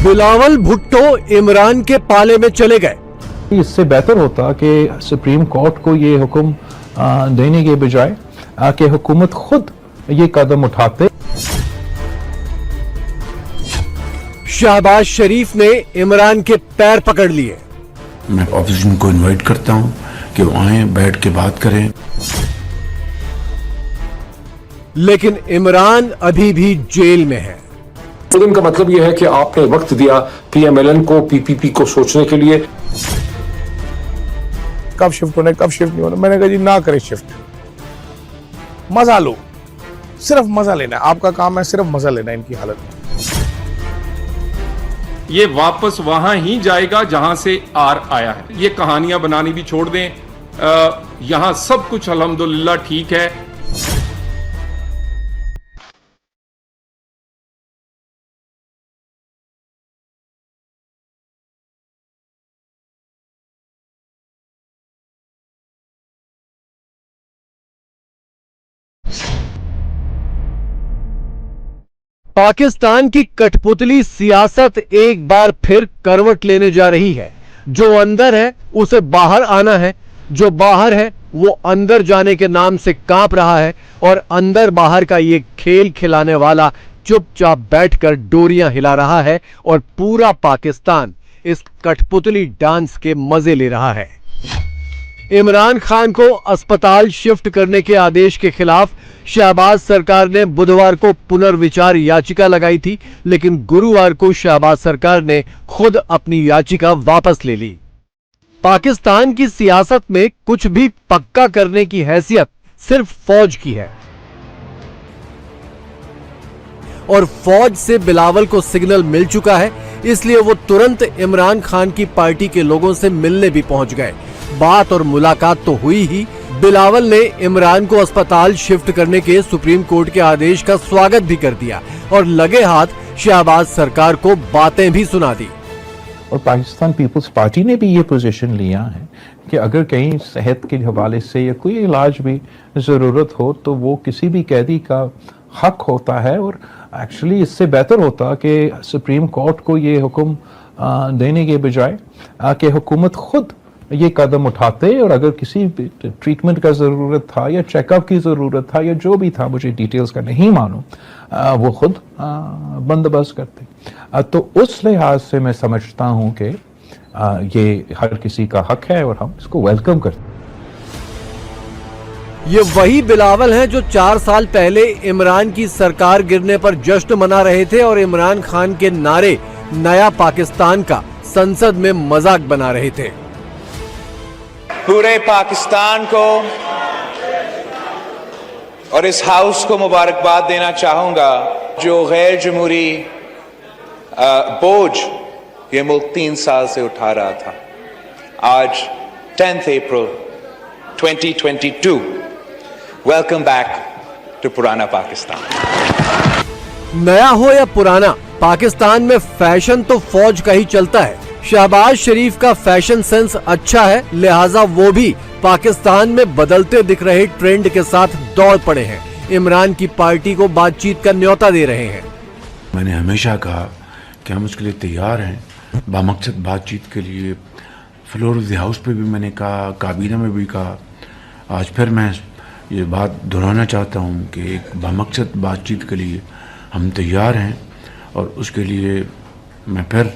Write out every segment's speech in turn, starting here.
बिलावल भुट्टो इमरान के पाले में चले गए। इससे बेहतर होता कि सुप्रीम कोर्ट को ये हुक्म देने के बजाय कि हुकूमत खुद ये कदम उठाते। शहबाज शरीफ ने इमरान के पैर पकड़ लिए। मैं ऑपोजिशन को इनवाइट करता हूं कि वो आए, बैठ के बात करें। लेकिन इमरान अभी भी जेल में है। का मतलब यह है कि आपने वक्त दिया पीएमएलएन को, पीपीपी को सोचने के लिए। कब शिफ्ट होना है, कब शिफ्ट नहीं होना। मैंने कहा जी ना करें शिफ्ट, मजा लो, सिर्फ मजा लेना है। आपका काम है सिर्फ मजा लेना है इनकी हालत में। ये वापस वहां ही जाएगा जहां से आर आया है। ये कहानियां बनानी भी छोड़ दें। यहां सब कुछ अल्हम्दुलिल्लाह ठीक है। पाकिस्तान की कठपुतली सियासत एक बार फिर करवट लेने जा रही है। जो अंदर है उसे बाहर आना है, जो बाहर है वो अंदर जाने के नाम से कांप रहा है, और अंदर बाहर का ये खेल खिलाने वाला चुपचाप बैठकर डोरियां हिला रहा है, और पूरा पाकिस्तान इस कठपुतली डांस के मजे ले रहा है। इमरान खान को अस्पताल शिफ्ट करने के आदेश के खिलाफ शहबाज सरकार ने बुधवार को पुनर्विचार याचिका लगाई थी, लेकिन गुरुवार को शहबाज सरकार ने खुद अपनी याचिका वापस ले ली। पाकिस्तान की सियासत में कुछ भी पक्का करने की हैसियत सिर्फ फौज की है, और फौज से बिलावल को सिग्नल मिल चुका है, इसलिए वो तुरंत इमरान खान की पार्टी के लोगों से मिलने भी पहुंच गए। बात और मुलाकात तो हुई ही। बिलावल ने इमरान को अस्पताल शिफ्ट करने के सुप्रीम कोर्ट के आदेश का स्वागत भी कर दिया, और लगे हाथ शहबाज सरकार को बातें भी सुना दी। और पाकिस्तान पीपल्स पार्टी ने भी ये पोजीशन लिया है कि अगर कहीं सेहत के हवाले से या कोई इलाज भी ज़रूरत हो तो वो किसी भी कैदी का हक होता है। और एक्चुअली इससे बेहतर होता कि सुप्रीम कोर्ट को ये हुक्म देने के बजाय कि हुकूमत खुद ये कदम उठाते, और अगर किसी भी ट्रीटमेंट का ज़रूरत था या चेकअप की ज़रूरत था या जो भी था, मुझे डिटेल्स का नहीं मालूम, वो खुद बंदोबस्त करते। तो उस लिहाज से मैं समझता हूँ कि ये हर किसी का हक है और हम इसको वेलकम करते हैं। ये वही बिलावल हैं जो 4 साल पहले इमरान की सरकार गिरने पर जश्न मना रहे थे और इमरान खान के नारे नया पाकिस्तान का संसद में मजाक बना रहे थे। पूरे पाकिस्तान को और इस हाउस को मुबारकबाद देना चाहूंगा जो गैर जमहूरी बोझ ये मुल्क 3 साल से उठा रहा था। आज 10 अप्रैल 2022, वेलकम बैक टू पुराना पाकिस्तान। नया हो या पुराना, पाकिस्तान में फैशन तो फौज का ही चलता है। शहबाज शरीफ का फैशन सेंस अच्छा है, लिहाजा वो भी पाकिस्तान में बदलते दिख रहे ट्रेंड के साथ दौड़ पड़े हैं। इमरान की पार्टी को बातचीत का न्योता दे रहे हैं। मैंने हमेशा कहा कि हम उसके लिए तैयार हैं, बामकसद बातचीत के लिए। फ्लोर ऑफ द हाउस पे भी मैंने कहा, काबीना में भी कहा। आज फिर मैं ये बात दोहराना चाहता हूँ कि एक बामकसद बातचीत के लिए हम तैयार हैं, और उसके लिए मैं फिर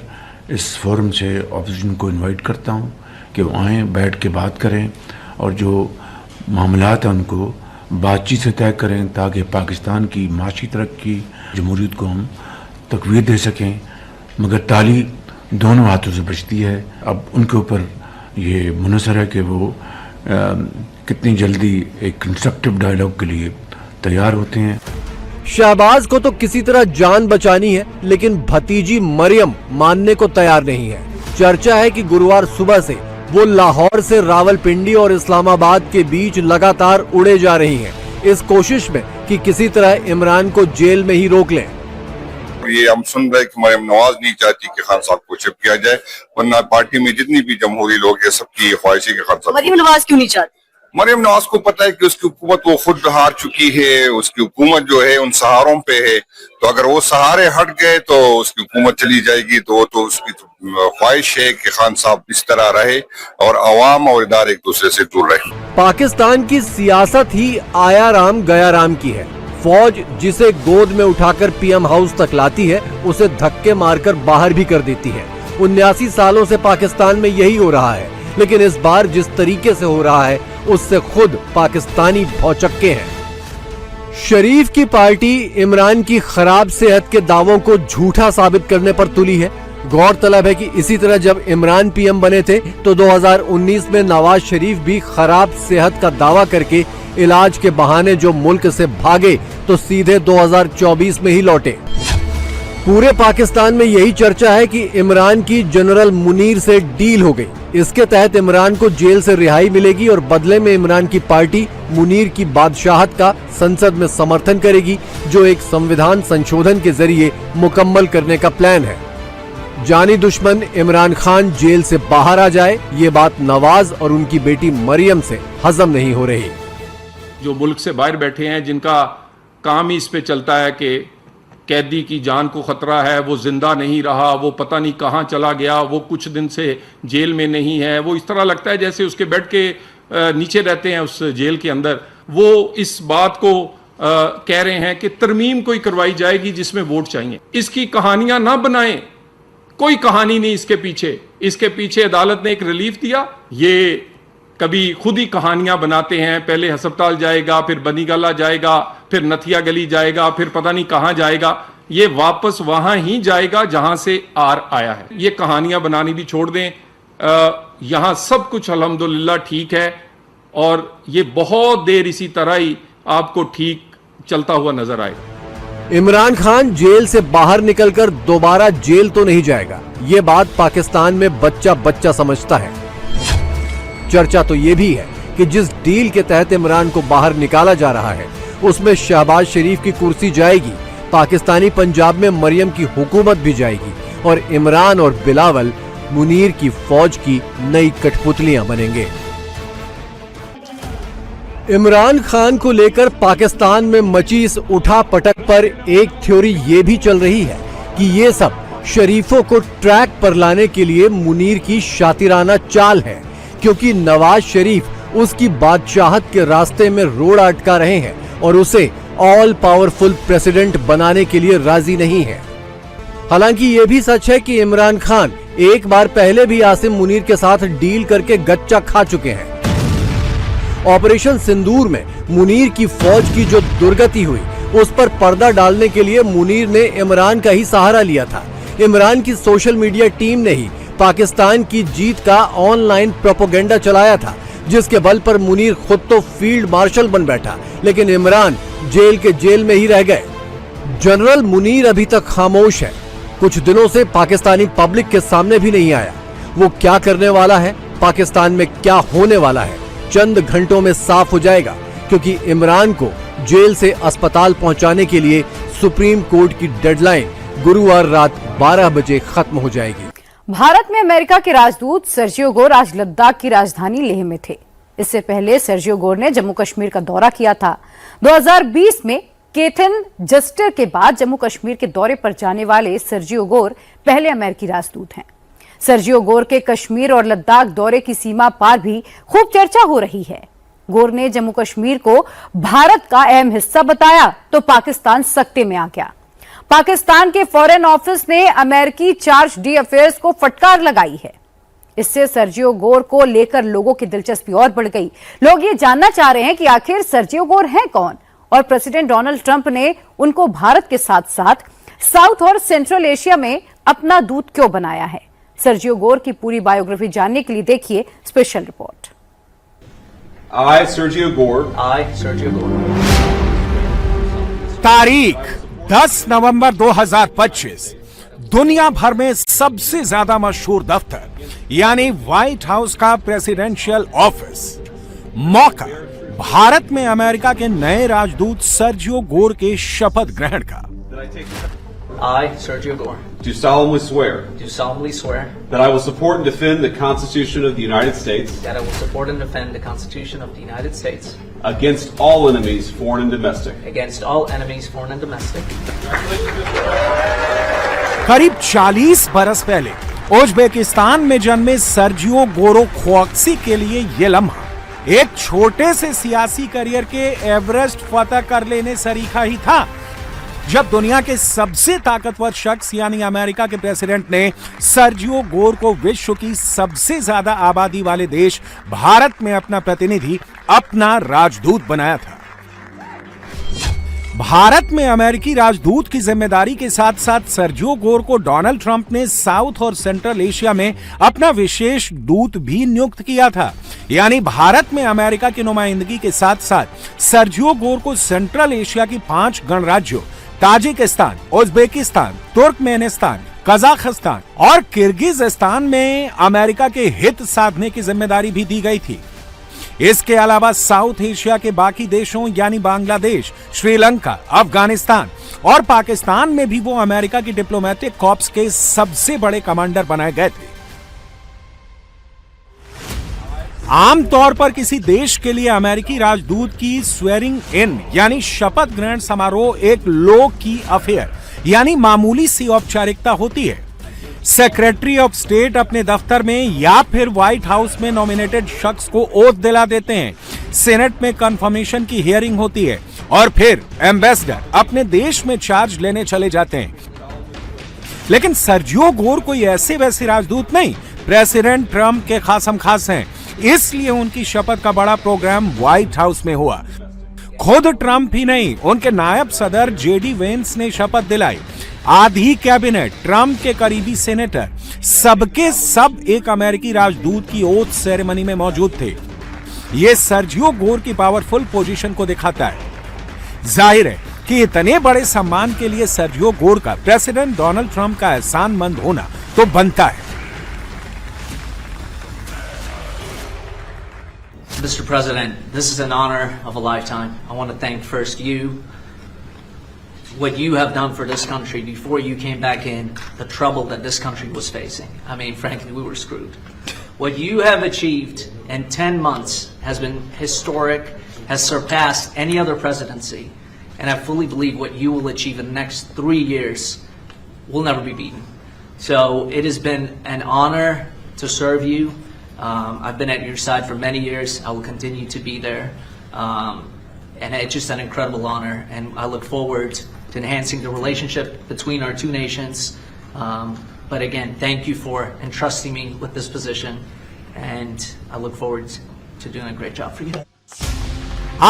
इस फोरम से ऑपोजिशन को इनवाइट करता हूं कि वो आएँ, बैठ के बात करें, और जो मामलात हैं उनको बातचीत से तय करें, ताकि पाकिस्तान की माशी तरक्की, जमहूरियत को हम तक़वीत दे सकें। मगर ताली दोनों हाथों से बचती है। अब उनके ऊपर ये मुनसर है कि वो कितनी जल्दी एक कंस्ट्रक्टिव डायलॉग के लिए तैयार होते हैं। शहबाज को तो किसी तरह जान बचानी है, लेकिन भतीजी मरियम मानने को तैयार नहीं है। चर्चा है कि गुरुवार सुबह से वो लाहौर से रावलपिंडी और इस्लामाबाद के बीच लगातार उड़े जा रही हैं, इस कोशिश में कि किसी तरह इमरान को जेल में ही रोक लें। ये हम सुन रहे कि मरियम नवाज नहीं चाहती कि खान साहब को शिफ्ट किया जाए, वरना पार्टी में जितनी भी जमहूरी लोग हैं सबकी ख्वाहिश है कि खान साहब। मरियम नवाज क्यों नहीं चाहती? मरियम नवाज को पता है कि उसकी हुकूमत वो खुद हार चुकी है, उसकी हुकूमत जो है उन सहारों पे है, तो अगर वो सहारे हट गए तो उसकी हुकूमत चली जाएगी। तो वो तो उसकी ख्वाहिश है कि खान साहब इस तरह रहे और अवाम और इदारे एक दूसरे से दूर रहे। पाकिस्तान की सियासत ही आया राम गया राम की है। फौज जिसे गोद में उठाकर पीएम हाउस तक लाती है, उसे धक्के मारकर बाहर भी कर देती है। 79 सालों से पाकिस्तान में यही हो रहा है, लेकिन इस बार जिस तरीके से हो रहा है उससे खुद पाकिस्तानी भौचक्के हैं। शरीफ की पार्टी इमरान की खराब सेहत के दावों को झूठा साबित करने पर तुली है। गौरतलब है कि इसी तरह जब इमरान पीएम बने थे तो 2019 में नवाज शरीफ भी खराब सेहत का दावा करके इलाज के बहाने जो मुल्क से भागे तो सीधे 2024 में ही लौटे। पूरे पाकिस्तान में यही चर्चा है कि इमरान की जनरल मुनीर से डील हो गई। इसके तहत इमरान को जेल से रिहाई मिलेगी और बदले में इमरान की पार्टी मुनीर की बादशाहत का संसद में समर्थन करेगी, जो एक संविधान संशोधन के जरिए मुकम्मल करने का प्लान है। जानी दुश्मन इमरान खान जेल से बाहर आ जाए, ये बात नवाज और उनकी बेटी मरियम से हजम नहीं हो रही। जो मुल्क से बाहर बैठे हैं, जिनका काम ही इस पे चलता है कि कैदी की जान को खतरा है, वो जिंदा नहीं रहा, वो पता नहीं कहाँ चला गया, वो कुछ दिन से जेल में नहीं है, वो इस तरह लगता है जैसे उसके बेड के नीचे रहते हैं उस जेल के अंदर। वो इस बात को कह रहे हैं कि तरमीम कोई करवाई जाएगी जिसमें वोट चाहिए। इसकी कहानियां ना बनाएं, कोई कहानी नहीं इसके पीछे। इसके पीछे अदालत ने एक रिलीफ दिया, ये कभी खुद ही कहानियां बनाते हैं। पहले हस्पताल जाएगा, फिर बनीगाला जाएगा, फिर नथिया गली जाएगा, फिर पता नहीं कहां जाएगा। ये वापस वहां ही जाएगा जहां से आर आया है। ये कहानियां बनानी भी छोड़ दें। यहां सब कुछ अल्हम्दुलिल्लाह ठीक है और ये बहुत देर इसी तरह ही आपको ठीक चलता हुआ नजर आएगा। इमरान खान जेल से बाहर निकलकर दोबारा जेल तो नहीं जाएगा, ये बात पाकिस्तान में बच्चा बच्चा समझता है। चर्चा तो ये भी है कि जिस डील के तहत इमरान को बाहर निकाला जा रहा है उसमें शहबाज शरीफ की कुर्सी जाएगी, पाकिस्तानी पंजाब में मरियम की हुकूमत भी जाएगी और इमरान और बिलावल मुनीर की फौज की नई कठपुतलियां बनेंगे। इमरान खान को लेकर पाकिस्तान में मची इस उठापटक पर एक थ्योरी ये भी चल रही है कि ये सब शरीफों को ट्रैक पर लाने के लिए मुनीर की शातिराना चाल है, क्योंकि नवाज शरीफ उसकी बादशाहत के रास्ते में रोड अटका रहे हैं और उसे ऑल पावरफुल प्रेसिडेंट बनाने के लिए राजी नहीं है। हालांकि ये भी सच है कि इमरान खान एक बार पहले भी आसिम मुनीर के साथ डील करके गच्चा खा चुके हैं। ऑपरेशन सिंदूर में मुनीर की फौज की जो दुर्गति हुई उस पर पर्दा डालने के लिए मुनीर ने इमरान का ही सहारा लिया था। इमरान की सोशल मीडिया टीम ने ही पाकिस्तान की जीत का ऑनलाइन प्रोपेगेंडा चलाया था, जिसके बल पर मुनीर खुद तो फील्ड मार्शल बन बैठा, लेकिन इमरान जेल के जेल में ही रह गए। जनरल मुनीर अभी तक खामोश है, कुछ दिनों से पाकिस्तानी पब्लिक के सामने भी नहीं आया। वो क्या करने वाला है, पाकिस्तान में क्या होने वाला है, चंद घंटों में साफ हो जाएगा, क्योंकि इमरान को जेल से अस्पताल पहुंचाने के लिए सुप्रीम कोर्ट की डेडलाइन गुरुवार रात 12 बजे खत्म हो जाएगी। भारत में अमेरिका के राजदूत सर्जियो गोर आज लद्दाख की राजधानी लेह में थे। इससे पहले सर्जियो गोर ने जम्मू कश्मीर का दौरा किया था। 2020 में केथन जस्टर के बाद जम्मू कश्मीर के दौरे पर जाने वाले सर्जियो गोर पहले अमेरिकी राजदूत हैं। सर्जियो गोर के कश्मीर और लद्दाख दौरे की सीमा पार भी खूब चर्चा हो रही है। गोर ने जम्मू कश्मीर को भारत का अहम हिस्सा बताया तो पाकिस्तान सकते में आ गया। पाकिस्तान के फॉरेन ऑफिस ने अमेरिकी चार्ज डी अफेयर्स को फटकार लगाई है। इससे सर्जियो गोर को लेकर लोगों की दिलचस्पी और बढ़ गई। लोग ये जानना चाह रहे हैं कि आखिर सर्जियो गोर हैं कौन और प्रेसिडेंट डोनाल्ड ट्रंप ने उनको भारत के साथ साथ साउथ और सेंट्रल एशिया में अपना दूत क्यों बनाया है। सर्जियो गोर की पूरी बायोग्राफी जानने के लिए देखिए special report. I, Sergio Gore. तारीख 10 नवंबर 2025। दुनिया भर में सबसे ज्यादा मशहूर दफ्तर यानी व्हाइट हाउस का प्रेसिडेंशियल ऑफिस। मौका भारत में अमेरिका के नए राजदूत सर्जियो गोर के शपथ ग्रहण का। I, Sergio Gore, do solemnly swear do solemnly swear that I will support and defend the Constitution of the United States that I will support and defend the Constitution of the United States against all enemies, foreign and domestic. against all enemies, foreign and domestic. करीब 40 बरस पहले Uzbekistan में जन्मे Sergio गोरोखोक्सी के लिए यह लम्हा एक छोटे से सियासी करियर के एवरेस्ट फतह कर लेने सरीखा ही था, जब दुनिया के सबसे ताकतवर शख्स यानी अमेरिका के प्रेसिडेंट ने सर्जियो गोर को विश्व की सबसे ज्यादा आबादी वाले देश भारत में अपना प्रतिनिधि, अपना राजदूत बनाया था। भारत में अमेरिकी राजदूत की जिम्मेदारी के साथ साथ सर्जियो गोर को डोनाल्ड ट्रंप ने साउथ और सेंट्रल एशिया में अपना विशेष दूत भी नियुक्त किया था। यानी भारत में अमेरिका की नुमाइंदगी के साथ साथ सर्जियो गोर को सेंट्रल एशिया की 5 गणराज्यों ताजिकिस्तान, उज्बेकिस्तान, तुर्कमेनिस्तान, कजाकिस्तान और किर्गिजिस्तान में अमेरिका के हित साधने की जिम्मेदारी भी दी गई थी। इसके अलावा साउथ एशिया के बाकी देशों यानी बांग्लादेश, श्रीलंका, अफगानिस्तान और पाकिस्तान में भी वो अमेरिका की डिप्लोमेटिक कॉर्प्स के सबसे बड़े कमांडर बनाए गए थे। आमतौर पर किसी देश के लिए अमेरिकी राजदूत की स्वेरिंग इन यानी शपथ ग्रहण समारोह एक लो की अफेयर यानी मामूली सी औपचारिकता होती है। सेक्रेटरी ऑफ स्टेट अपने दफ्तर में या फिर व्हाइट हाउस में नॉमिनेटेड शख्स को ओथ दिला देते हैं, सेनेट में कंफर्मेशन की हियरिंग होती है और फिर एम्बेसडर अपने देश में चार्ज लेने चले जाते हैं। लेकिन सर्जियो गोर कोई ऐसे वैसे राजदूत नहीं, प्रेसिडेंट ट्रंप के खासम खास हैं, इसलिए उनकी शपथ का बड़ा प्रोग्राम व्हाइट हाउस में हुआ। खुद ट्रंप ही नहीं, उनके नायब सदर जेडी वेंस ने शपथ दिलाई। आधी कैबिनेट, ट्रंप के करीबी सेनेटर, सबके सब एक अमेरिकी राजदूत की ओथ सेरेमनी में मौजूद थे। यह सर्जियो गोर की पावरफुल पोजीशन को दिखाता है। जाहिर है कि इतने बड़े सम्मान के लिए सर्जियो गोर का प्रेसिडेंट डोनाल्ड ट्रंप का एहसानमंद होना तो बनता है। Mr. President, this is an honor of a lifetime. I want to thank first you, what you have done for this country before you came back in, the trouble that this country was facing. I mean, frankly, we were screwed. What you have achieved in 10 months has been historic, has surpassed any other presidency, and I fully believe what you will achieve in the next 3 years will never be beaten. So it has been an honor to serve you. I've been at your side for many years. I will continue to be there. And it's just an incredible honor. And I look forward to enhancing the relationship between our two nations. But again, thank you for entrusting me with this position. And I look forward to doing a great job for you.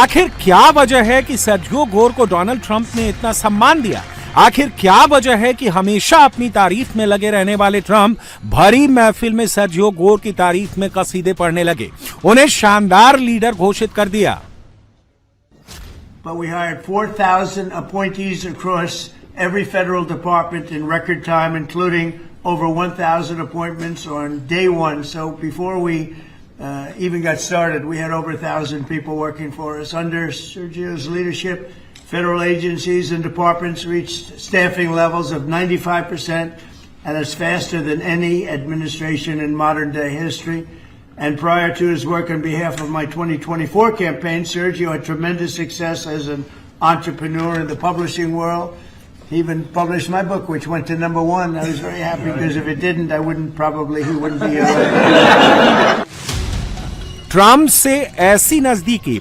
आखिर क्या वजह है कि Sergio Gor को Donald Trump ने इतना सम्मान दिया? आखिर क्या वजह है कि हमेशा अपनी तारीफ में लगे रहने वाले ट्रंप भरी महफिल में सर्जियो गोर की तारीफ में कसीदे पढ़ने लगे, उन्हें शानदार लीडर घोषित कर दिया। But we hired 4,000 appointees across every federal department in record time, including over 1,000 appointments on day one. So before we even got started, we had over 1,000 people working for us. Under Sergio's leadership, federal agencies and departments reached staffing levels of 95%, and it's faster than any administration in modern day history. And prior to his work on behalf of my 2024 campaign, Sergio had tremendous success as an entrepreneur in the publishing world. He even published my book, which went to #1. I was very happy because if it didn't, he wouldn't be here. Trump से ऐसी नजदीकी,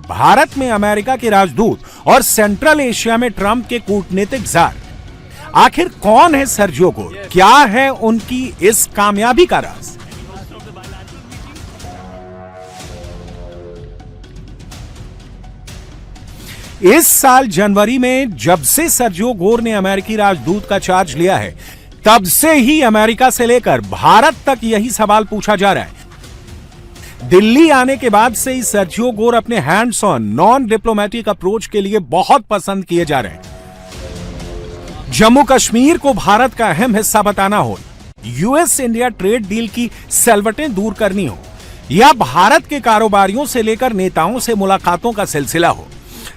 भारत में America के राजदूत और central Asia में Trump के कूटनीतिक जार। आखिर कौन है सर्जियो गोर? क्या है उनकी इस कामयाबी का राज? इस साल जनवरी में जब से सर्जियो गोर ने अमेरिकी राजदूत का चार्ज लिया है, तब से ही अमेरिका से लेकर भारत तक यही सवाल पूछा जा रहा है। दिल्ली आने के बाद से ही सर्जियो गोर अपने hands on non diplomatic approach के लिए बहुत पसंद किए जा रहे हैं। जम्मू कश्मीर को भारत का अहम हिस्सा बताना हो, यूएस इंडिया ट्रेड डील की सलवटें दूर करनी हो, या भारत के कारोबारियों से लेकर नेताओं से मुलाकातों का सिलसिला हो,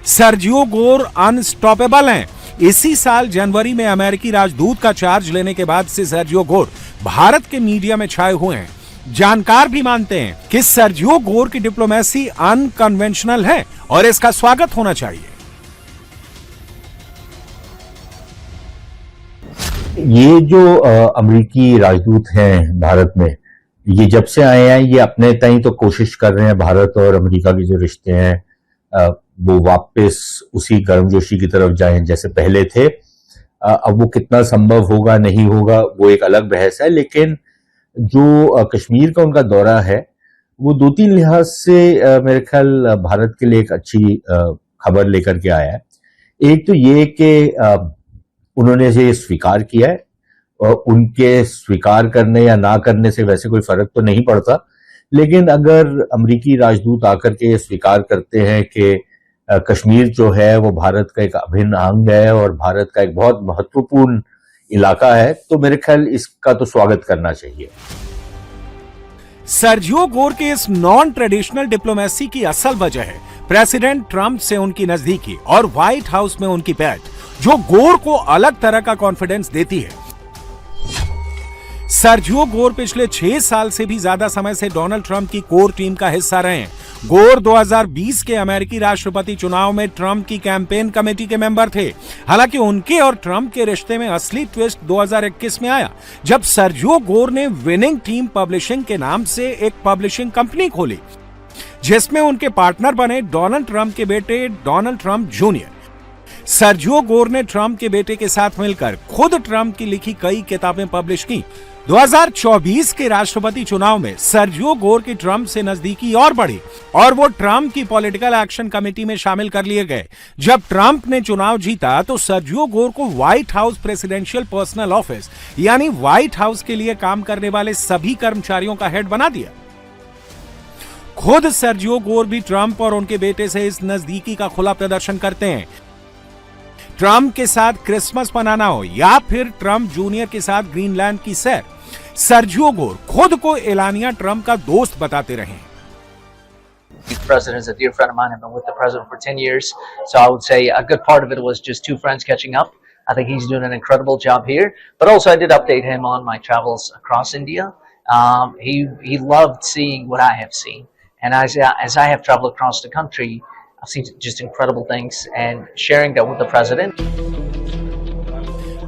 सर्जियो गोर अनस्टॉपेबल हैं। इसी साल जनवरी में अमेरिकी राजदूत का चार्ज लेने के बाद से सर्जियो गोर भारत के मीडिया में छाए हुए हैं। जानकार भी मानते हैं कि सर्जियो गोर की डिप्लोमेसी अनकन्वेंशनल है और इसका स्वागत होना चाहिए। ये जो अमेरिकी राजदूत हैं भारत में, ये जब से आए हैं ये अपने तय तो कोशिश कर रहे हैं भारत और अमेरिका के जो रिश्ते हैं वो वापस उसी गर्मजोशी की तरफ जाएं जैसे पहले थे। अब वो कितना संभव होगा नहीं होगा वो एक अलग बहस है, लेकिन जो कश्मीर का उनका दौरा है वो 2-3 लिहाज से मेरे ख्याल भारत के लिए एक अच्छी खबर लेकर के आया है। एक तो ये कि उन्होंने ये स्वीकार किया है और उनके स्वीकार करने या ना करने से वैसे कोई फर्क तो नहीं पड़ता, लेकिन अगर अमेरिकी राजदूत आकर के स्वीकार करते हैं कि कश्मीर जो है वो भारत का एक अभिन्न अंग है और भारत का एक बहुत महत्वपूर्ण इलाका है, तो मेरे ख्याल इसका तो स्वागत करना चाहिए। सर्जियो गोर के इस नॉन ट्रेडिशनल डिप्लोमेसी की असल वजह है प्रेसिडेंट ट्रंप से उनकी नजदीकी और व्हाइट हाउस में उनकी बैठ, जो गोर को अलग तरह का कॉन्फिडेंस देती है। सर्जियो गोर पिछले 6 साल से भी ज्यादा समय से डोनाल्ड ट्रंप की कोर टीम का हिस्सा रहे हैं। गोर 2020 के अमेरिकी राष्ट्रपति चुनाव में ट्रंप की कैंपेन कमेटी के मेंबर थे। हालांकि उनके और ट्रंप के रिश्ते में असली ट्विस्ट 2021 में आया, जब सर्जियो गोर ने विनिंग टीम पब्लिशिंग के नाम से एक पब्लिशिंग कंपनी खोली, जिसमें उनके पार्टनर बने डोनाल्ड ट्रंप के बेटे Donald Trump junior. Sergio Gor ने ट्रंप के बेटे के साथ मिलकर खुद ट्रंप की लिखी कई किताबें पब्लिश की। 2024 के राष्ट्रपति चुनाव में सर्जियो गोर की ट्रंप से नजदीकी और बढ़ी और वो ट्रंप की पॉलिटिकल एक्शन कमेटी में शामिल कर लिए गए। जब ट्रंप ने चुनाव जीता तो सर्जियो गोर को white house presidential personal office यानी व्हाइट हाउस के लिए काम करने वाले सभी कर्मचारियों का हेड बना दिया। खुद सर्जियो गोर भी ट्रंप और उनके बेटे से इस नजदीकी का खुला प्रदर्शन करते हैं। ट्रंप के साथ क्रिसमस मनाना हो या फिर ट्रंप जूनियर के साथ ग्रीनलैंड की सैर, सर्जियो गोर खुद को एलानिया ट्रंप का दोस्त बताते रहे। The president is a dear friend of mine. I've been with the president for 10 years. So I would say a good part of it was just two friends catching up. I think he's doing an incredible job here. But also I did update him on my travels across India. He loved seeing what I have seen. And as I have traveled across the country, I've seen just incredible things and sharing that with the president.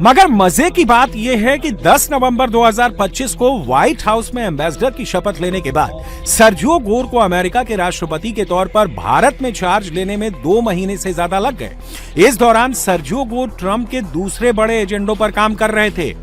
मगर मजे की बात यह है कि 10 नवंबर 2025 को white house में ambassador की शपथ लेने के बाद सर्जियो गोर को अमेरिका के राष्ट्रपति के तौर पर भारत में चार्ज लेने में 2 महीने से ज्यादा लग गए। इस दौरान सर्जियो गोर ट्रंप के दूसरे बड़े एजेंडों पर काम कर रहे थे,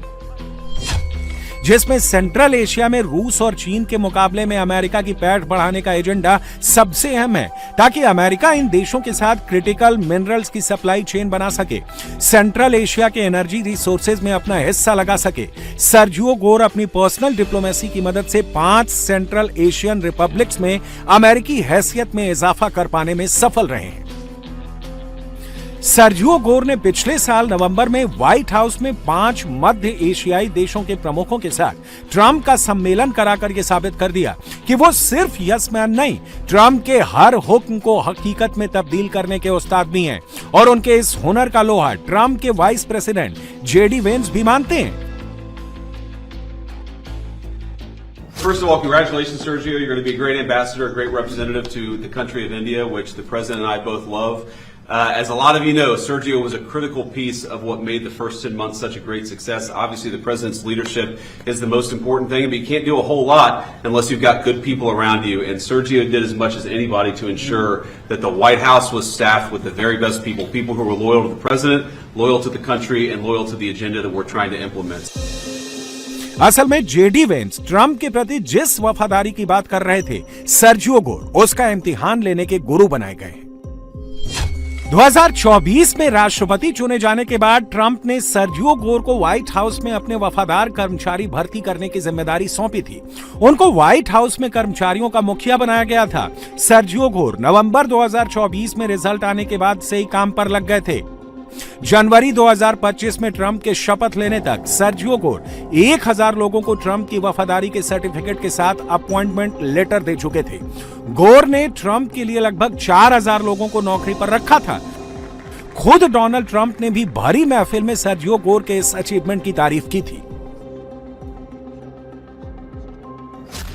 जिसमें सेंट्रल एशिया में रूस और चीन के मुकाबले में अमेरिका की पैठ बढ़ाने का एजेंडा सबसे अहम है, ताकि अमेरिका इन देशों के साथ क्रिटिकल मिनरल्स की सप्लाई चेन बना सके, सेंट्रल एशिया के एनर्जी रिसोर्सेज में अपना हिस्सा लगा सके। सर्जियो गोर अपनी पर्सनल डिप्लोमेसी की मदद से 5 सेंट्रल एशियन रिपब्लिक्स में अमेरिकी हैसियत में इजाफा कर पाने में सफल रहे हैं। सर्जियो गोर ने पिछले साल नवंबर में व्हाइट हाउस में 5 मध्य एशियाई देशों के प्रमुखों के साथ ट्रंप का सम्मेलन कराकर यह साबित कर दिया कि वो सिर्फ यस मैन नहीं, ट्रंप के हर हुक्म को हकीकत में तब्दील करने के उस्ताद भी हैं और उनके इस हुनर का लोहा ट्रंप के वाइस प्रेसिडेंट जेडी वेंस भी मानते हैं। First of all, congratulations, Sergio. You're going to be a great ambassador, a great representative to the country of India, which the president and I both love. As a lot of you know, Sergio was a critical piece of what made the first 10 months such a great success. Obviously, the president's leadership is the most important thing, but you can't do a whole lot unless you've got good people around you. And Sergio did as much as anybody to ensure that the White House was staffed with the very best people, people who were loyal to the president, loyal to the country, and loyal to the agenda that we're trying to implement. असल में JD Vance Trump के प्रति जिस वफादारी की बात कर रहे थे, सर्जियो गोर उसका इम्तिहान लेने के गुरु बनाए गए। 2024 में राष्ट्रपति चुने जाने के बाद ट्रंप ने सर्जियो गोर को व्हाइट हाउस में अपने वफादार कर्मचारी भर्ती करने की जिम्मेदारी सौंपी थी। उनको व्हाइट हाउस में कर्मचारियों का मुखिया बनाया गया था। सर्जियो गोर नवंबर 2024 में रिजल्ट आने के बाद से ही काम पर लग गए थे। जनवरी 2025 में ट्रंप के शपथ लेने तक सर्जियो गोर 1000 लोगों को ट्रंप की वफादारी के सर्टिफिकेट के साथ अपॉइंटमेंट लेटर दे चुके थे। गोर ने ट्रंप के लिए लगभग 4000 लोगों को नौकरी पर रखा था। खुद डोनाल्ड ट्रंप ने भी भरी महफिल में सर्जियो गोर के इस अचीवमेंट की तारीफ की थी।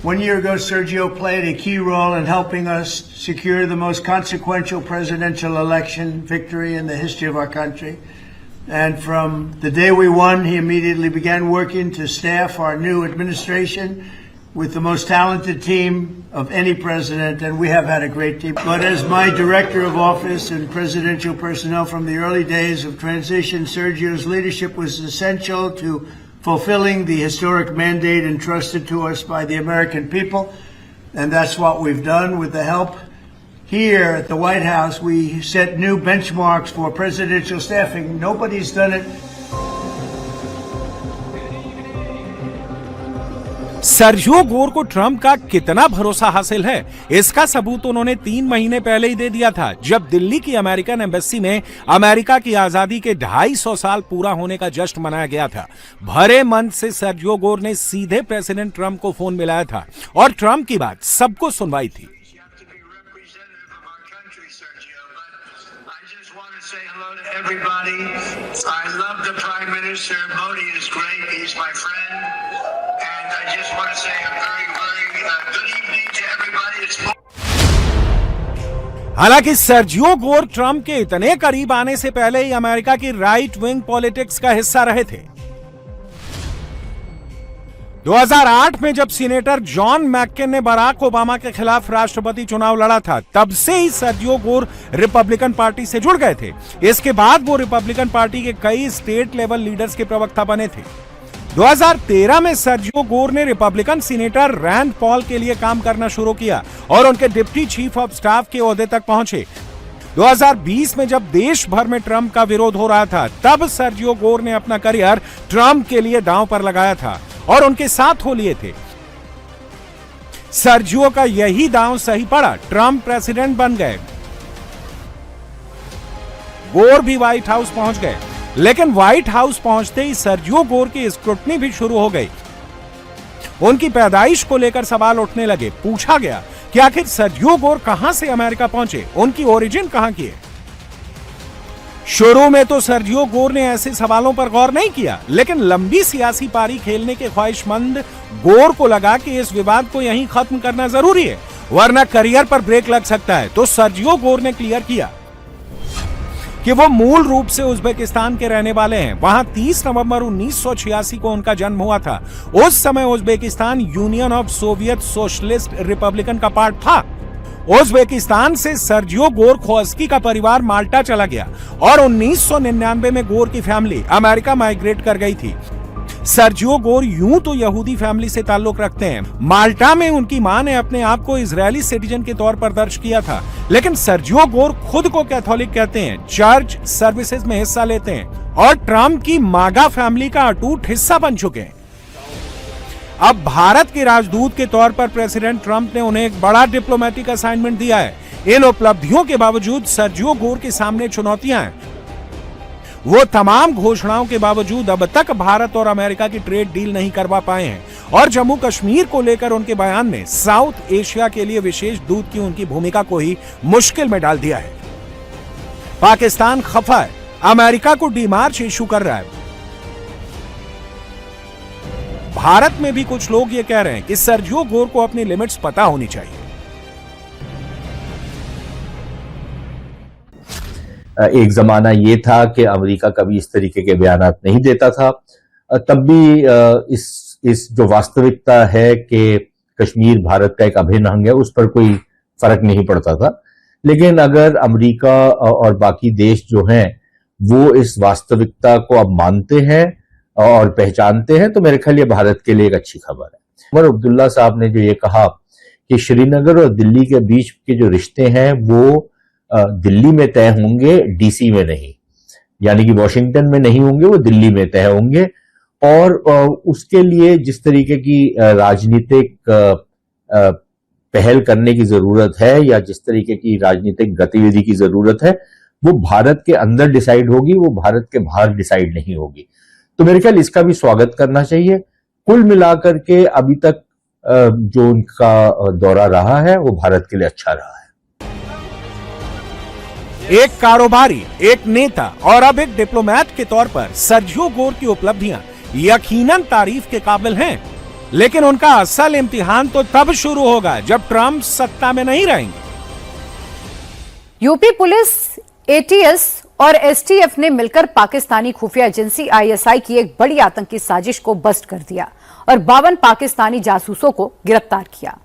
1 year ago, Sergio played a key role in helping us secure the most consequential presidential election victory in the history of our country. And from the day we won, he immediately began working to staff our new administration with the most talented team of any president, and we have had a great team. But as my director of office and presidential personnel from the early days of transition, Sergio's leadership was essential to fulfilling the historic mandate entrusted to us by the American people, and that's what we've done. With the help here at the White House, we set new benchmarks for presidential staffing. Nobody's done it. Sergio Gor को Trump का कितना भरोसा हासिल है, इसका सबूत उन्होंने 3 महीने पहले ही दे दिया था, जब दिल्ली की अमेरिकन एम्बेसी में अमेरिका की आजादी के 250 साल पूरा होने का जश्न मनाया गया था। भरे मन से सर्जियो गोर ने सीधे प्रेसिडेंट ट्रंप को फोन मिलाया था और ट्रंप की बात सबको सुनवाई थी। Everybody, I love the Prime Minister. Modi is great. He's my friend. And I just want to say a very, very good evening to everybody. हालांकि सर्जियो गोर ट्रंप के इतने करीब आने से पहले ही अमेरिका की राइट विंग पॉलिटिक्स का हिस्सा रहे थे। 2008 में जब सीनेटर जॉन मैक्केन ने बराक ओबामा के खिलाफ राष्ट्रपति चुनाव लड़ा था, तब से ही सर्जियो गोर रिपब्लिकन पार्टी से जुड़ गए थे। इसके बाद वो रिपब्लिकन पार्टी के कई स्टेट लेवल लीडर्स के प्रवक्ता बने थे। 2013 में सर्जियो गोर ने रिपब्लिकन सीनेटर रैंड पॉल के लिए काम करना शुरू किया और उनके डिप्टी चीफ ऑफ स्टाफ के ओहदे तक पहुंचे। 2020 में जब देश भर में ट्रंप का विरोध हो रहा था, तब सर्जियो गोर ने अपना करियर ट्रंप के लिए दांव पर लगाया था और उनके साथ हो लिए थे। सर्जियो का यही दांव सही पड़ा, ट्रंप प्रेसिडेंट बन गए, गोर भी व्हाइट हाउस पहुंच गए। लेकिन व्हाइट हाउस पहुंचते ही सर्जियो गोर की स्क्रूटनी भी शुरू हो गई। उनकी पैदाइश को लेकर सवाल उठने लगे। पूछा गया कि आखिर सर्जियो गोर कहां से अमेरिका पहुंचे, उनकी ओरिजिन कहां की है। शुरू में तो सर्जियो गोर ने ऐसे सवालों पर गौर नहीं किया, लेकिन लंबी सियासी पारी खेलने के ख्वाहिशमंद गोर को लगा कि इस विवाद को यहीं खत्म करना जरूरी है, वरना करियर पर ब्रेक लग सकता है। तो सर्जियो गोर ने क्लियर किया कि वो मूल रूप से उज्बेकिस्तान के रहने वाले हैं। वहां 30 नवंबर 1986 को उनका जन्म हुआ था। उस समय Uzbekistan union of Soviet socialist Republican का पार्ट था। उज्बेकिस्तान से सर्जियो गोर खोस्की का परिवार माल्टा चला गया और 1999 में गोर की फैमिली अमेरिका माइग्रेट कर गई थी। सर्जियो गोर यूं तो यहूदी फैमिली से ताल्लुक रखते हैं। माल्टा में उनकी मां ने अपने आप को इजरायली सिटीजन के तौर पर दर्ज किया था, लेकिन सर्जियो गोर खुद को कैथोलिक कहते हैं, चर्च सर्विसेज में हिस्सा लेते हैं और ट्रंप की मागा फैमिली का अटूट हिस्सा बन चुके हैं। अब भारत के राजदूत के तौर पर प्रेसिडेंट ट्रंप ने उन्हें एक बड़ा डिप्लोमेटिक असाइनमेंट दिया है। इन उपलब्धियों के बावजूद सर्जियो गोर के सामने चुनौतियां हैं। वो तमाम घोषणाओं के बावजूद अब तक भारत और अमेरिका की ट्रेड डील नहीं करवा पाए हैं और जम्मू कश्मीर को लेकर उनके बयान ने साउथ एशिया के लिए विशेष दूत की उनकी भूमिका को ही मुश्किल में डाल दिया है। पाकिस्तान खफा है, अमेरिका को डीमार्च इशू कर रहा है। भारत में भी कुछ लोग ये कह रहे हैं कि सर्जियो गोर को अपनी लिमिट्स पता होनी चाहिए। एक जमाना ये था कि अमेरिका कभी इस तरीके के बयानात नहीं देता था। तब भी इस जो वास्तविकता है कि कश्मीर भारत का एक अभिन्न अंग है, उस पर कोई फर्क नहीं पड़ता था। लेकिन अगर अमेरिका और बाकी देश जो हैं वो इस वास्तविकता को अब मानते हैं और पहचानते हैं, तो मेरे ख्याल ये भारत के लिए एक अच्छी खबर है। उमर अब्दुल्ला साहब ने जो ये कहा कि श्रीनगर और दिल्ली के बीच के जो रिश्ते हैं वो दिल्ली में तय होंगे, डीसी में नहीं, यानी कि वॉशिंगटन में नहीं होंगे, वो दिल्ली में तय होंगे। और उसके लिए जिस तरीके की राजनीतिक पहल करने की जरूरत है या जिस तरीके की राजनीतिक गतिविधि की जरूरत है, वो भारत के अंदर डिसाइड होगी, वो भारत के बाहर डिसाइड नहीं होगी। तो मेरे ख्याल इसका भी स्वागत करना चाहिए। कुल मिलाकर के अभी तक जो उनका दौरा रहा है वो भारत के लिए अच्छा रहा है। एक कारोबारी, एक नेता और अब एक डिप्लोमेट के तौर पर सर्जियो गोर की उपलब्धियां यकीनन तारीफ के काबिल हैं, लेकिन उनका असल इम्तिहान तो तब शुरू होगा जब ट्रंप सत्ता में नहीं रहेंगे। यूपी पुलिस, एटीएस और एसटीएफ ने मिलकर पाकिस्तानी खुफिया एजेंसी आईएसआई की एक बड़ी आतंकी साजिश को बस्ट कर दिया और 52 पाकिस्तानी जासूसों को गिरफ्तार किया।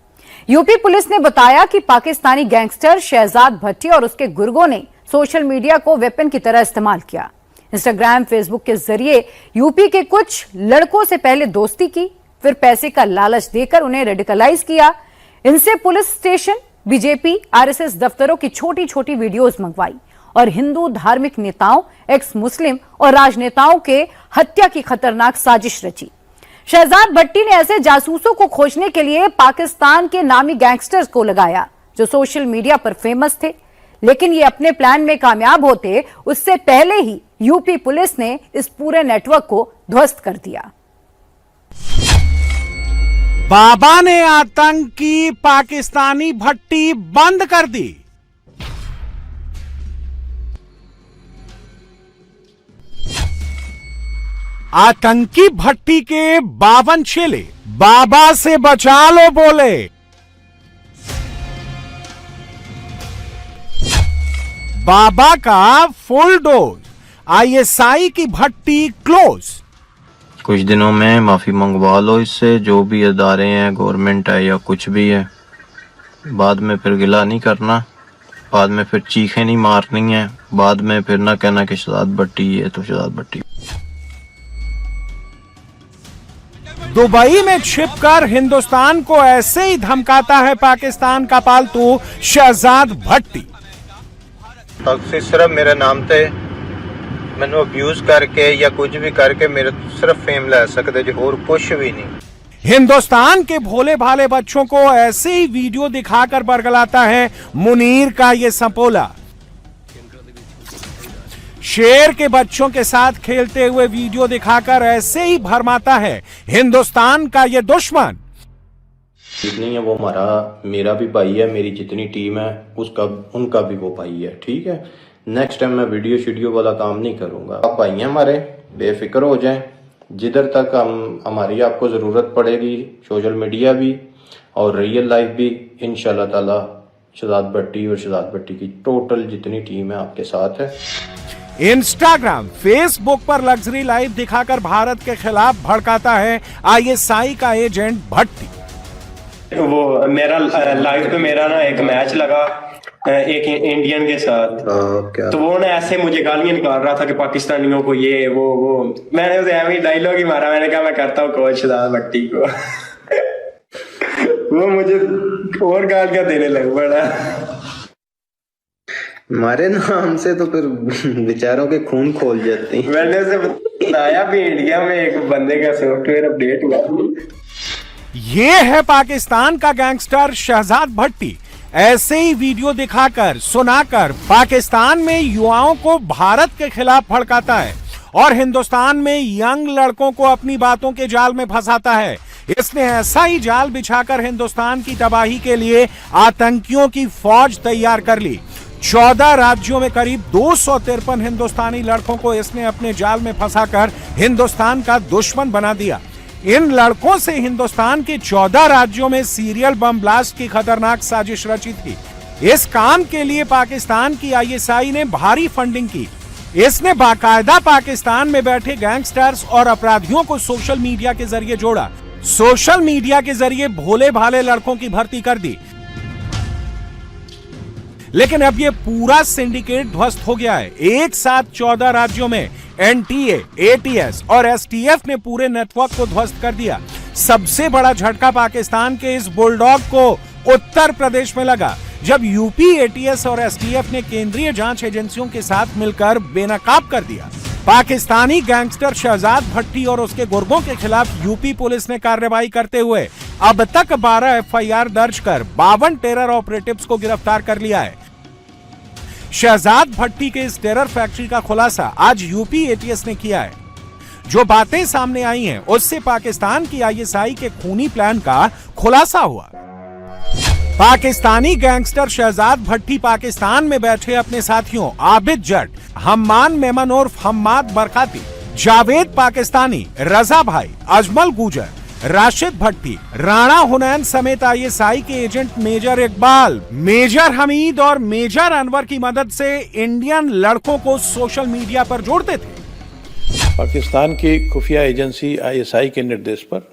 यूपी पुलिस ने बताया कि पाकिस्तानी गैंगस्टर शहजाद भट्टी और उसके गुर्गों ने सोशल मीडिया को वेपन की तरह इस्तेमाल किया। इंस्टाग्राम, फेसबुक के जरिए यूपी के कुछ लड़कों से पहले दोस्ती की, फिर पैसे का लालच देकर उन्हें रेडिकलाइज किया। इनसे पुलिस स्टेशन, बीजेपी, आरएसएस दफ्तरों की छोटी छोटी वीडियोस मंगवाई और हिंदू धार्मिक नेताओं, एक्स मुस्लिम और राजनेताओं के हत्या की खतरनाक साजिश रची। शहजाद भट्टी ने ऐसे जासूसों को खोजने के लिए पाकिस्तान के नामी गैंगस्टर्स को लगाया जो सोशल मीडिया पर फेमस थे, लेकिन ये अपने प्लान में कामयाब होते उससे पहले ही यूपी पुलिस ने इस पूरे नेटवर्क को ध्वस्त कर दिया। बाबा ने आतंकी पाकिस्तानी भट्टी बंद कर दी। आतंकी भट्टी के 52 चेले बाबा से बचा लो बोले। बाबा का फुल डोज, आईएसआई की भट्टी क्लोज। कुछ दिनों में माफी मंगवा लो इससे, जो भी अदारे हैं, गवर्नमेंट है या कुछ भी है। बाद में फिर गिला नहीं करना, बाद में फिर चीखें नहीं मारनी है, बाद में फिर ना कहना कि शहजाद भट्टी है तो शहजाद भट्टी। दुबई में छिपकर हिंदुस्तान को ऐसे ही धमकाता है पाकिस्तान का पालतू शहजाद भट्टी। सिर्फ मेरे नाम ते मैंने अब्यूज करके या कुछ भी करके मेरे सिर्फ फेम ले सकते जो और कुछ भी नहीं। हिंदुस्तान के भोले भाले बच्चों को ऐसे ही वीडियो दिखाकर बरगलाता है मुनीर का ये संपोला। शेर के बच्चों के साथ खेलते हुए वीडियो दिखाकर ऐसे ही भरमाता है हिंदुस्तान का ये दुश्मन। नहीं है वो मेरा भी भाई है, मेरी जितनी टीम है उसका उनका भी वो भाई है, ठीक है। नेक्स्ट टाइम मैं वीडियो वाला काम नहीं करूंगा। आप भाई हैं हमारे, बेफिक्र हो जाएं। जिधर तक हमारी आपको जरूरत पड़ेगी, सोशल मीडिया भी और रियल लाइफ भी, इंशाल्लाह ताला शहजाद भट्टी और शहजाद भट्टी की टोटल जितनी टीम है आपके साथ है। इंस्टाग्राम, फेसबुक पर लग्जरी लाइफ दिखाकर भारत के खिलाफ भड़काता है आईएसआई का एजेंट भट्टी। वो मेरा लाइव पे मेरा ना एक मैच लगा एक इंडियन के साथ, तो वो ना ऐसे मुझे गालियां निकाल रहा था कि पाकिस्तानियों को ये वो मैंने उसे ऐसे ही डायलॉग ही मारा। मैंने कहा मैं करता हूँ कोच शहजाद भट्टी को। वो मुझे और गालियां देने लग पड़ा। हमारे नाम से तो फिर बेचारों के खून खोल जाते हैं। मैंने उसे बताया भी इंडिया में एक बंदे का सॉफ्टवेयर अपडेट हुआ। ये है पाकिस्तान का गैंगस्टर शहजाद भट्टी। ऐसे ही वीडियो दिखाकर, सुनाकर पाकिस्तान में युवाओं को भारत के खिलाफ भड़काता है और हिंदुस्तान में यंग लड़कों को अपनी बातों के जाल में फंसाता है। इसने ऐसा ही जाल बिछाकर हिंदुस्तान की तबाही के लिए आतंकियों की फौज तैयार कर ली। 14 राज्यों में करीब 253 हिंदुस्तानी लड़कों को इसने अपने जाल में फंसाकर हिंदुस्तान का दुश्मन बना दिया। इन लड़कों से हिंदुस्तान के 14 राज्यों में सीरियल बम ब्लास्ट की खतरनाक साजिश रची थी। इस काम के लिए पाकिस्तान की आईएसआई ने भारी फंडिंग की। इसने बाकायदा पाकिस्तान में बैठे गैंगस्टर्स और अपराधियों को सोशल मीडिया के जरिए जोड़ा। सोशल मीडिया के जरिए भोले भाले लड़कों की भर्ती कर दी। लेकिन अब ये पूरा सिंडिकेट ध्वस्त हो गया है। एक साथ 14 राज्यों में एनटीए, एटीएस और एसटीएफ ने पूरे नेटवर्क को ध्वस्त कर दिया। सबसे बड़ा झटका पाकिस्तान के इस बुलडॉग को उत्तर प्रदेश में लगा, जब यूपी, एटीएस और एसटीएफ ने केंद्रीय जांच एजेंसियों के साथ मिलकर बेनकाब कर दिया। पाकिस्तानी गैंगस्टर शहजाद भट्टी और उसके गुर्गों के खिलाफ यूपी पुलिस ने कार्रवाई करते हुए अब तक 12 एफआईआर दर्ज कर 52 टेरर ऑपरेटिव्स को गिरफ्तार कर लिया है। शहजाद भट्टी के इस टेरर फैक्ट्री का खुलासा आज यूपी एटीएस ने किया है। जो बातें सामने आई हैं, उससे पाकिस्तान की आईएसआई के खूनी प्लान का खुलासा हुआ। पाकिस्तानी गैंगस्टर शहजाद भट्टी पाकिस्तान में बैठे अपने साथियों आबिद जट, हम्मान मेमन उर्फ हम्माद बरकाती, जावेद पाकिस्तानी, रजा भाई, अजमल गुजर, राशिद भट्टी, राणा हुनैन समेत ISI के agent major Iqbal, major Hamid और मेजर अनवर की मदद से इंडियन लड़कों को सोशल मीडिया पर जोड़ते थे। पाकिस्तान की खुफिया एजेंसी ISI के निर्देश पर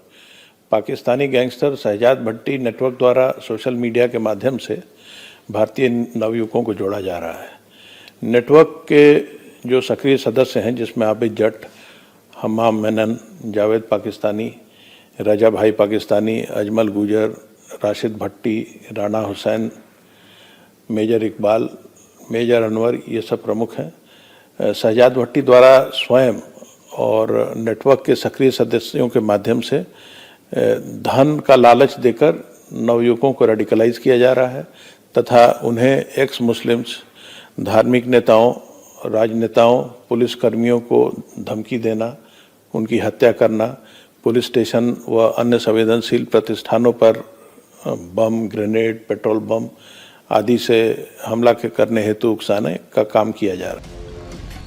पाकिस्तानी गैंगस्टर शहजाद भट्टी नेटवर्क द्वारा सोशल मीडिया के माध्यम से भारतीय नवयुवकों को जोड़ा जा रहा है। नेटवर्क के जो सक्रिय सदस्य हैं, जिसमें आबिद जट, हम्माम मेनन, जावेद पाकिस्तानी, रजा भाई पाकिस्तानी, अजमल गुजर, राशिद भट्टी, राणा हुसैन, मेजर इकबाल, मेजर अनवर, ये सब प्रमुख हैं। शहजाद भट्टी द्वारा स्वयं और नेटवर्क के सक्रिय सदस्यों के माध्यम से धन का लालच देकर नवयुवकों को रेडिकलाइज किया जा रहा है तथा उन्हें एक्स मुस्लिम्स, धार्मिक नेताओं, राजनेताओं, पुलिस कर्मियों को धमकी देना, उनकी हत्या करना, पुलिस स्टेशन व अन्य संवेदनशील प्रतिष्ठानों पर बम, ग्रेनेड, पेट्रोल बम आदि से हमला करने हेतु उकसाने का काम किया जा रहा है।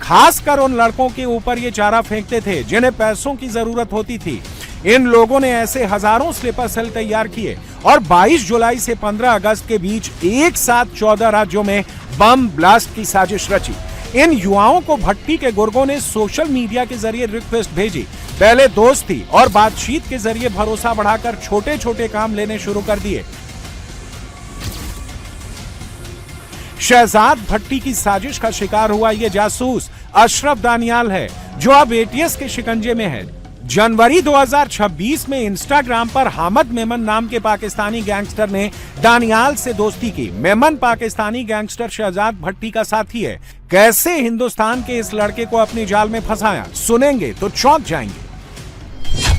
खासकर उन लड़कों के ऊपर ये चारा फेंकते थे जिन्हें पैसों की जरूरत होती थी। इन लोगों ने ऐसे हजारों स्लीपर सेल तैयार किए और 22 जुलाई से 15 अगस्त के बीच एक साथ 14 राज्यों में बम ब्लास्ट की साजिश रची। इन युवाओं को भट्टी के गुर्गों ने सोशल मीडिया के जरिए रिक्वेस्ट भेजी। पहले दोस्ती और बातचीत के जरिए भरोसा बढ़ाकर छोटे छोटे काम लेने शुरू कर दिए। शहजाद भट्टी की साजिश का शिकार हुआ ये जासूस अशरफ दानियाल है, जो अब ATS के शिकंजे में है। जनवरी 2026 में इंस्टाग्राम पर हामिद मेमन नाम के पाकिस्तानी गैंगस्टर ने दानियाल से दोस्ती की। मेमन पाकिस्तानी गैंगस्टर शहजाद भट्टी का साथी है। कैसे हिंदुस्तान के इस लड़के को अपनी जाल में फंसाया, सुनेंगे तो चौंक जाएंगे।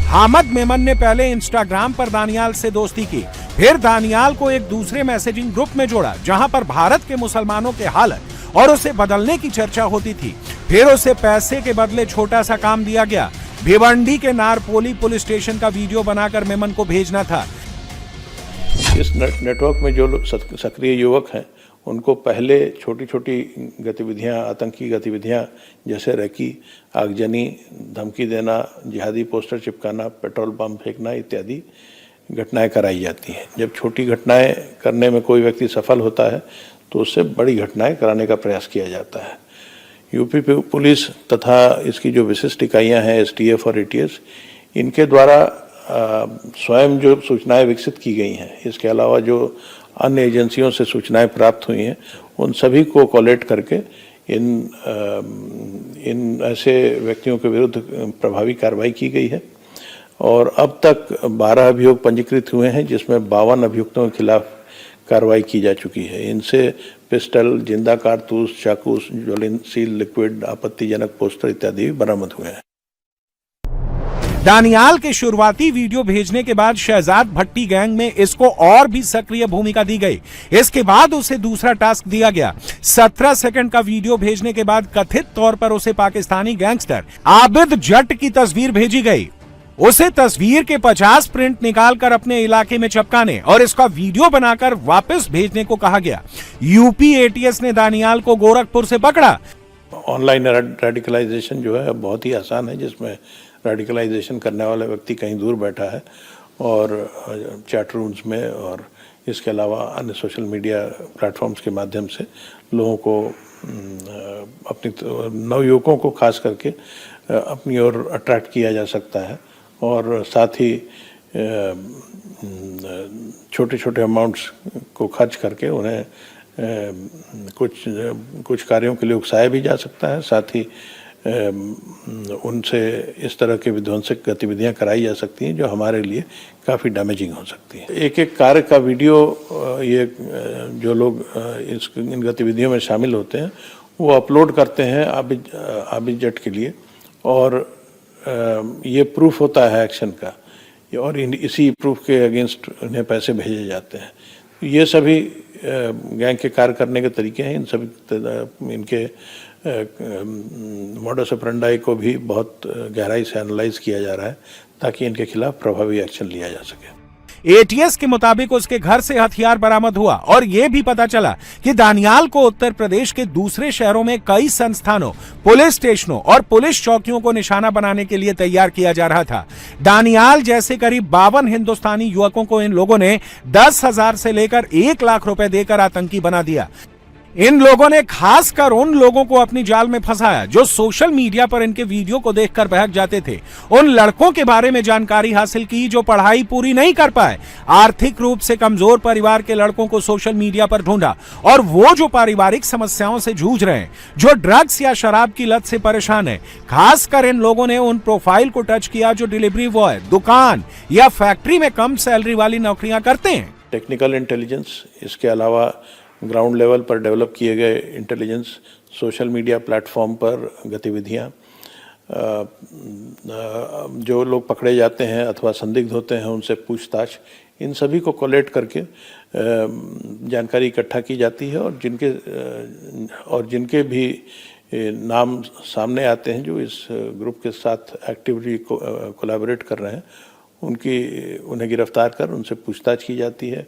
हामिद मेमन ने पहले इंस्टाग्राम पर दानियाल से दोस्ती की, फिर दानियाल को एक दूसरे मैसेजिंग ग्रुप में जोड़ा जहां पर भारत के मुसलमानों के हालत और उसे बदलने की चर्चा होती थी। फिर उसे पैसे के बदले छोटा सा काम दिया गया। भिवंडी के नारपोली पुलिस स्टेशन का वीडियो बनाकर मेमन को भेजना था। इस नेटवर्क में जो सक्रिय युवक हैं, उनको पहले छोटी छोटी गतिविधियां, आतंकी गतिविधियां जैसे रैकी, आगजनी, धमकी देना, जिहादी पोस्टर चिपकाना, पेट्रोल बम फेंकना इत्यादि घटनाएं कराई जाती हैं। जब छोटी घटनाएं करने में कोई व्यक्ति सफल होता है तो उससे बड़ी घटनाएं कराने का प्रयास किया जाता है। यूपी पुलिस तथा इसकी जो विशिष्ट इकाइयां हैं STF और ATS, इनके द्वारा स्वयं जो सूचनाएं विकसित की गई हैं, इसके अलावा जो अन्य एजेंसियों से सूचनाएं प्राप्त हुई हैं, उन सभी को कोलेट करके इन ऐसे व्यक्तियों के विरुद्ध प्रभावी कार्रवाई की गई है और अब तक 12 अभियोग पंजीकृत हुए हैं, जिसमें 52 अभियुक्तों के खिलाफ कार्रवाई की जा चुकी है। इनसे पिस्टल, जिंदा कारतूस, चाकू, ज्वलनशील लिक्विड, आपत्तिजनक पोस्टर इत्यादि बरामद हुए हैं। दानियाल के शुरुआती वीडियो भेजने के बाद शहजाद भट्टी गैंग में इसको और भी सक्रिय भूमिका दी गई। इसके बाद उसे दूसरा टास्क दिया गया। 17 सेकंड का वीडियो भेजने के बाद कथित तौर पर उसे पाकिस्तानी गैंगस्टर आबिद जट की तस्वीर भेजी गई। उसे तस्वीर के 50 प्रिंट निकालकर अपने इलाके में चिपकाने और इसका वीडियो बनाकर वापस भेजने को कहा गया। यूपी ATS ने दानियाल को गोरखपुर से पकड़ा। ऑनलाइन रेडिकलाइजेशन जो है बहुत ही आसान है, जिसमें रेडिकलाइजेशन करने वाला व्यक्ति कहीं दूर बैठा है और चैट रूम्स में और इसके अलावा अन्य सोशल मीडिया प्लेटफॉर्म्स के माध्यम से लोगों को, अपनी नवयुवकों को खास करके अपनी ओर अट्रैक्ट किया जा सकता है और साथ ही छोटे छोटे अमाउंट्स को खर्च करके उन्हें कुछ कार्यों के लिए उकसाया भी जा सकता है। साथ ही उनसे इस तरह के विध्वंसक गतिविधियां कराई जा सकती हैं जो हमारे लिए काफ़ी डैमेजिंग हो सकती हैं। एक एक कार्य का वीडियो ये जो लोग इन गतिविधियों में शामिल होते हैं वो अपलोड करते हैं आबिद जट के लिए और ये प्रूफ होता है एक्शन का और इसी प्रूफ के अगेंस्ट उन्हें पैसे भेजे जाते हैं। ये सभी गैंग के कार्य करने के तरीके हैं। इन सभी इनके मॉडस ऑपरेंडाई को भी बहुत गहराई से एनालाइज किया जा रहा है ताकि इनके खिलाफ प्रभावी एक्शन लिया जा सके। एटीएस के मुताबिक उसके घर से हथियार बरामद हुआ और यह भी पता चला कि दानियाल को उत्तर प्रदेश के दूसरे शहरों में कई संस्थानों, पुलिस स्टेशनों और पुलिस चौकियों को निशाना बनाने के लिए तैयार किया जा रहा था। दानियाल जैसे करीब 52 हिंदुस्तानी युवकों को इन लोगों ने 10,000 से लेकर 1 लाख रुपए देकर आतंकी बना दिया। इन लोगों ने खासकर उन लोगों को अपनी जाल में फंसाया जो सोशल मीडिया पर इनके वीडियो को देखकर बहक जाते थे। उन लड़कों के बारे में जानकारी हासिल की जो पढ़ाई पूरी नहीं कर पाए, आर्थिक रूप से कमजोर परिवार के लड़कों को सोशल मीडिया पर ढूंढा और वो जो पारिवारिक समस्याओं से जूझ रहे हैं, जो ड्रग्स या शराब की लत से परेशान है, खासकर इन लोगों ने उन प्रोफाइल को टच किया जो डिलीवरी बॉय, दुकान या फैक्ट्री में कम सैलरी वाली नौकरियां करते हैं। टेक्निकल इंटेलिजेंस, इसके अलावा ग्राउंड लेवल पर डेवलप किए गए इंटेलिजेंस, सोशल मीडिया प्लेटफॉर्म पर गतिविधियां, जो लोग पकड़े जाते हैं अथवा संदिग्ध होते हैं उनसे पूछताछ, इन सभी को कोलेक्ट करके जानकारी इकट्ठा की जाती है और जिनके भी नाम सामने आते हैं जो इस ग्रुप के साथ एक्टिवली कोलैबोरेट कर रहे हैं, उन्हें गिरफ्तार कर उनसे पूछताछ की जाती है।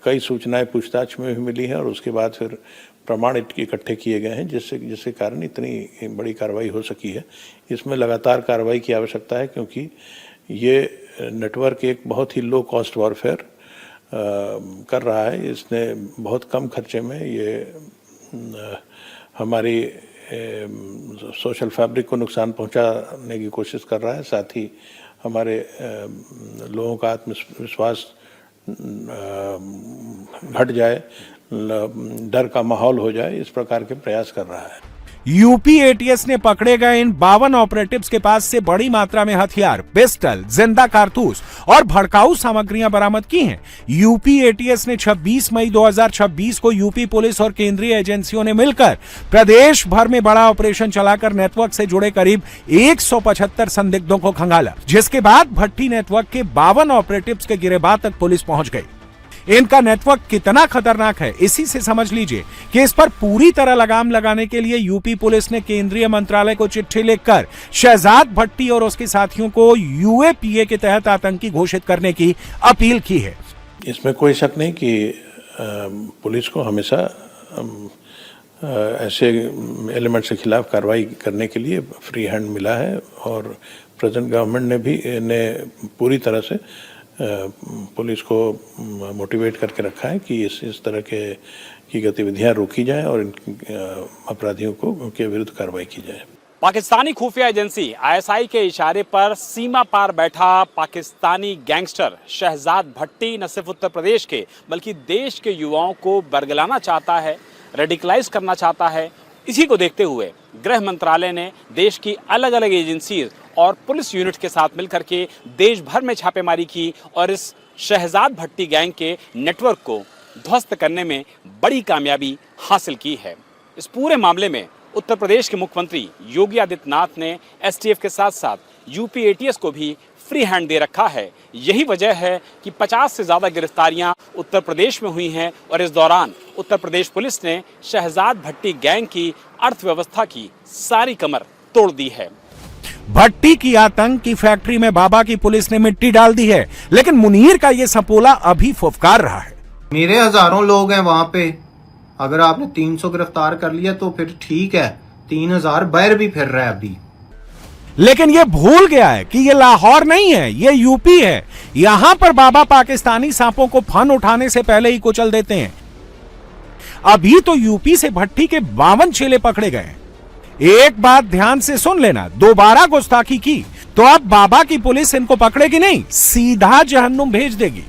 कई सूचनाएं पूछताछ में भी मिली हैं और उसके बाद फिर प्रमाण इकट्ठे किए गए हैं जिसके कारण इतनी बड़ी कार्रवाई हो सकी है। इसमें लगातार कार्रवाई की आवश्यकता है क्योंकि ये नेटवर्क एक बहुत ही लो कॉस्ट वॉरफेयर कर रहा है। इसने बहुत कम खर्चे में ये हमारी सोशल फैब्रिक को नुकसान पहुंचाने की कोशिश कर रहा है, साथ ही हमारे लोगों का आत्मविश्वास घट जाए, डर का माहौल हो जाए, इस प्रकार के प्रयास कर रहा है। यूपी एटीएस ने पकड़े गए इन 52 ऑपरेटिव्स के पास से बड़ी मात्रा में हथियार, पिस्टल, जिंदा कारतूस और भड़काऊ सामग्रियां बरामद की हैं। यूपी एटीएस ने 26 मई 2026 को यूपी पुलिस और केंद्रीय एजेंसियों ने मिलकर प्रदेश भर में बड़ा ऑपरेशन चलाकर नेटवर्क से जुड़े करीब 175 संदिग्धों को खंगाला, जिसके बाद भट्टी नेटवर्क के 52 ऑपरेटिव्स के गिरेबान तक पुलिस पहुंच गई। इनका नेटवर्क कितना खतरनाक है इसी से समझ लीजिए कि इस पर पूरी तरह लगाम लगाने के लिए यूपी पुलिस ने केंद्रीय मंत्रालय को चिट्ठी लिखकर शहजाद भट्टी और उसके साथियों को यूएपीए के तहत आतंकी घोषित करने की अपील की है। इसमें कोई शक नहीं कि पुलिस को हमेशा ऐसे एलिमेंट्स के खिलाफ कार्रवाई करने के लिए फ्री हैंड मिला है और प्रेजेंट गवर्नमेंट ने पूरी तरह से पुलिस को मोटिवेट करके रखा है कि इस तरह की गतिविधियां रोकी जाएं और इन अपराधियों को उनके विरुद्ध कार्रवाई की जाए। पाकिस्तानी खुफिया एजेंसी आईएसआई के इशारे पर सीमा पार बैठा पाकिस्तानी गैंगस्टर शहजाद भट्टी न सिर्फ उत्तर प्रदेश के बल्कि देश के युवाओं को बरगलाना चाहता है, रेडिकलाइज करना चाहता है। इसी को देखते हुए गृह मंत्रालय ने देश की अलग अलग एजेंसी और पुलिस यूनिट के साथ मिलकर के देश भर में छापेमारी की और इस शहजाद भट्टी गैंग के नेटवर्क को ध्वस्त करने में बड़ी कामयाबी हासिल की है। इस पूरे मामले में उत्तर प्रदेश के मुख्यमंत्री योगी आदित्यनाथ ने एसटीएफ के साथ साथ यूपी एटीएस को भी फ्री हैंड दे रखा है। यही वजह है कि 50 से ज्यादा गिरफ्तारियां उत्तर प्रदेश में हुई हैं और इस दौरान उत्तर प्रदेश पुलिस ने शहजाद भट्टी गैंग की अर्थव्यवस्था की सारी कमर तोड़ दी है। भट्टी की आतंक की फैक्ट्री में बाबा की पुलिस ने मिट्टी डाल दी है, लेकिन मुनीर का ये सपोला अभी फुफकार रहा है। मेरे हजारों लोग हैं वहां पे, अगर आपने 300 गिरफ्तार कर लिया तो फिर ठीक है, 3000 बाहर भी फिर रहा है अभी। लेकिन ये भूल गया है कि ये लाहौर नहीं है, ये यूपी है। यहां पर बाबा पाकिस्तानी सांपों को फन उठाने से पहले ही कुचल देते हैं। अभी तो यूपी से भट्टी के 52 चेले पकड़े गए। एक बात ध्यान से सुन लेना, दोबारा गुस्ताखी की तो अब बाबा की पुलिस इनको पकड़ेगी नहीं, सीधा जहन्नुम भेज देगी।